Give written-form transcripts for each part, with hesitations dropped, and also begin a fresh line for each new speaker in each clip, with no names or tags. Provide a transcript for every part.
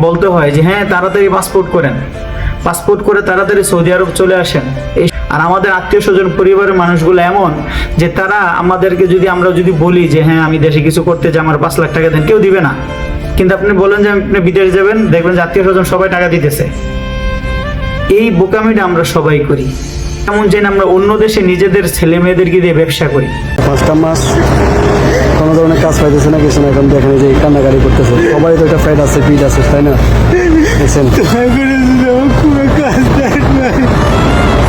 বলতে হয় যে হ্যাঁ তাড়াতাড়ি পাসপোর্ট করেন, পাসপোর্ট করে তাড়াতাড়ি সৌদি আরব চলে আসেন। আর আমাদের আত্মীয় স্বজন পরিবারের মানুষগুলো এমন যে তারা আমাদেরকে আমরা যদি বলি যে হ্যাঁ আমি দেশে কিছু করতে চাই, আমার 5 লাখ টাকা দেন, কেউ দিবে না। কিন্তু আপনি বলেন যে আপনি বিদেশ যাবেন, দেখবেন যে আত্মীয় স্বজন সবাই টাকা দিতেছে। এই বোকামিটা আমরা সবাই করি। এমন যে আমরা অন্য দেশে নিজেদের ছেলে মেয়েদেরকে দিয়ে ব্যবসা করি।
5টা মাস কোনো ধরনের কাজ পাইতেছে না, কিছু না। এখন দেখেন যে কান্নাকাটি করতেছে, সবাই তো একটা ফ্যাট আছে, পিঠ আছে, তাই না? দেখছেন,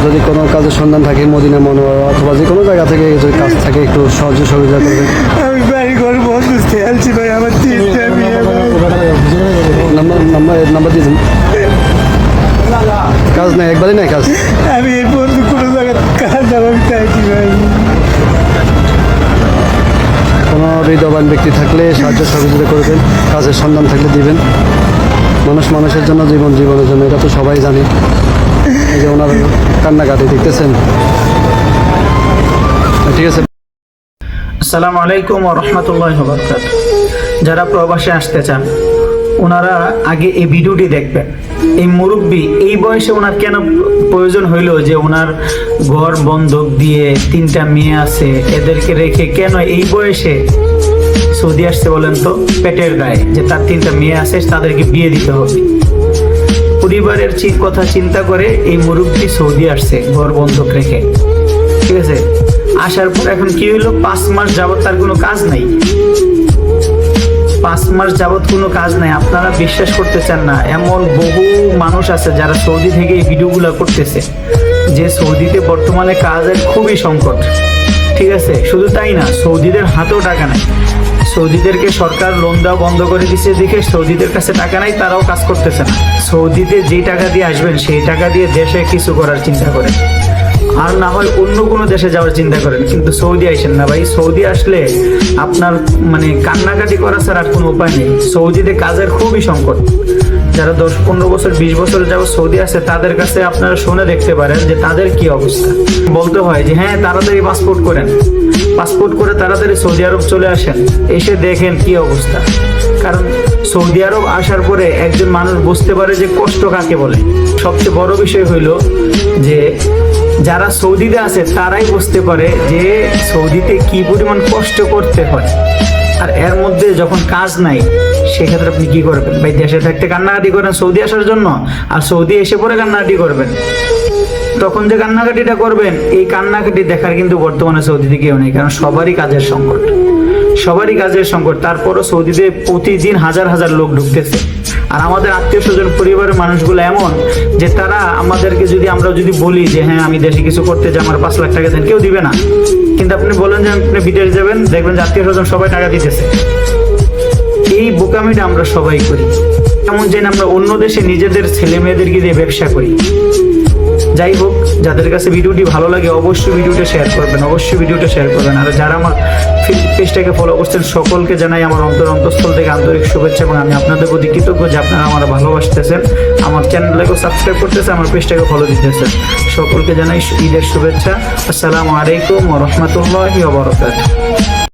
যদি কোনো কাজের সন্ধান থাকে মদিনা মনোয়ারা অথবা যে কোনো জায়গা থেকে যদি কাজ থাকে একটু সহজে সুবিধা করবেন।
আমি বাড়ি ঘর বন্ধ খেলছি ভাই, আমার 3টা মেয়ে।
নাম্বার দিয়েছেন, কাজ নাই, একবারই নাই কাজ।
আমি এই পর্যন্ত কোনো জায়গায় কাজ আমি চাইছি ভাই।
কোনো হৃদয়বান ব্যক্তি থাকলে সাহায্য সহযোগিতা করবেন, কাজের সন্ধান থাকলে দিবেন। মানুষ মানুষের জন্য, জীবন জীবনের জন্য, এটা তো সবাই জানে। এই যে ওনার কান্নাকাটি দেখতেছেন। ঠিক আছে।
আসসালামু আলাইকুম ওয়া রাহমাতুল্লাহি ওয়া বারাকাতুহু। যারা প্রবাসে আসতে চান ওনারা আগে এই ভিডিওটি দেখবেন। এই মুরব্বী এই বয়সে ওনার কেন প্রয়োজন হইল যে ওনার ঘর বন্ধক দিয়ে 3টা মেয়ে আছে, এদেরকে রেখে কেন এই বয়সে সৌদি আসছে বলেন তো? পেটের গায়ে যে তার 3টা মেয়ে আছে, তাদেরকে বিয়ে দিতে হবে। পরিবারের কথা চিন্তা করে এই মুরব্বী সৌদি আসছে ঘর বন্ধক রেখে। ঠিক আছে, আসার পর এখন কি হইলো, 5 মাস যাবত তার কোনো কাজ নাই। 5 মাস যাবত কোনো কাজ নাই। আপনারা বিশ্বাস করতে চান না, এমন বহু মানুষ আছে যারা সৌদি থেকে এই ভিডিওগুলো করতেছে যে সৌদিতে বর্তমানে কাজের খুবই সংকট। ঠিক আছে, শুধু তাই না, সৌদিদের হাতেও টাকা নাই। সৌদিদেরকে সরকার লোন দেওয়া বন্ধ করে দিচ্ছে দেখে সৌদিদের কাছে টাকা নাই, তারাও কাজ করতেছে না। সৌদিতে যেই টাকা দিয়ে আসবেন সেই টাকা দিয়ে দেশে কিছু করার চিন্তা করেন, আর না হয় অন্য কোনো দেশে যাওয়ার চিন্তা করেন, কিন্তু সৌদি আইসেন না ভাই। সৌদি আসলে আপনার কান্নাকাটি করা ছাড়া আর কোনো উপায় নেই। সৌদিতে কাজের খুবই সংকট। যারা 10-15 বছর 20 বছর যাবত সৌদি আছে তাদের কাছে আপনারা শুনে দেখতে পারেন যে তাদের কি অবস্থা। বলতে হয় যে হ্যাঁ তাড়াতাড়ি পাসপোর্ট করেন, পাসপোর্ট করে তাড়াতাড়ি সৌদি আরব চলে আসেন, এসে দেখেন কি অবস্থা। কারণ সৌদি আরব আসার পরে একজন মানুষ বুঝতে পারে যে কষ্ট কাকে বলে। সবচেয়ে বড় বিষয় হইল যে যারা সৌদিতে আছে তারাই বুঝতে পারে যে সৌদিতে কি পরিমাণ কষ্ট করতে হয়। আর এর মধ্যে যখন কাজ নাই সেক্ষেত্রে আপনি কি করবেন ভাই? দেশে থাকতে কান্নাকাটি করেন সৌদি আসার জন্য, আর সৌদি এসে পরে কান্নাকাটি করবেন। তখন যে কান্নাকাটিটা করবেন, এই কান্নাকাটি দেখার কিন্তু বর্তমানে সৌদিতে কেউ নেই। কারণ সবারই কাজের সংকট, সবারই কাজের সংকট। তারপরও সৌদিতে প্রতিদিন হাজার হাজার লোক ঢুকতেছে। আর আমাদের আত্মীয় স্বজন পরিবারের মানুষগুলো এমন যে তারা আমাদেরকে আমরা যদি বলি যে হ্যাঁ আমি দেশে কিছু করতে চাই, আমার 5 লাখ টাকা দেন, কেউ দিবে না। কিন্তু আপনি বলেন যে আপনি বিদেশ যাবেন, দেখবেন যে আত্মীয় স্বজন সবাই টাকা দিতেছে। এই বোকামিটা আমরা সবাই করি। এমন যে আমরা অন্য দেশে নিজেদের ছেলে মেয়েদেরকে দিয়ে ব্যবসা করি। যাই হোক, যাদের কাছে ভিডিওটি ভালো লাগে অবশ্যই ভিডিওটা শেয়ার করবেন, অবশ্যই ভিডিওটা শেয়ার করবেন। আর যারা আমার পেজটাকে ফলো করছেন সকলকে জানাই আমার অন্তঃস্থল থেকে আন্তরিক শুভেচ্ছা, এবং আমি আপনাদের প্রতি কৃতজ্ঞ যে আপনারা আমার ভালোবাসতেছেন, আমার চ্যানেলটাকেও সাবস্ক্রাইব করতেছেন, আমার পেজটাকে ফলো দিতেছেন। সকলকে জানাই ঈদের শুভেচ্ছা। আসসালামু আলাইকুম ওয়া রাহমাতুল্লাহি ওয়া বারাকাতুহু।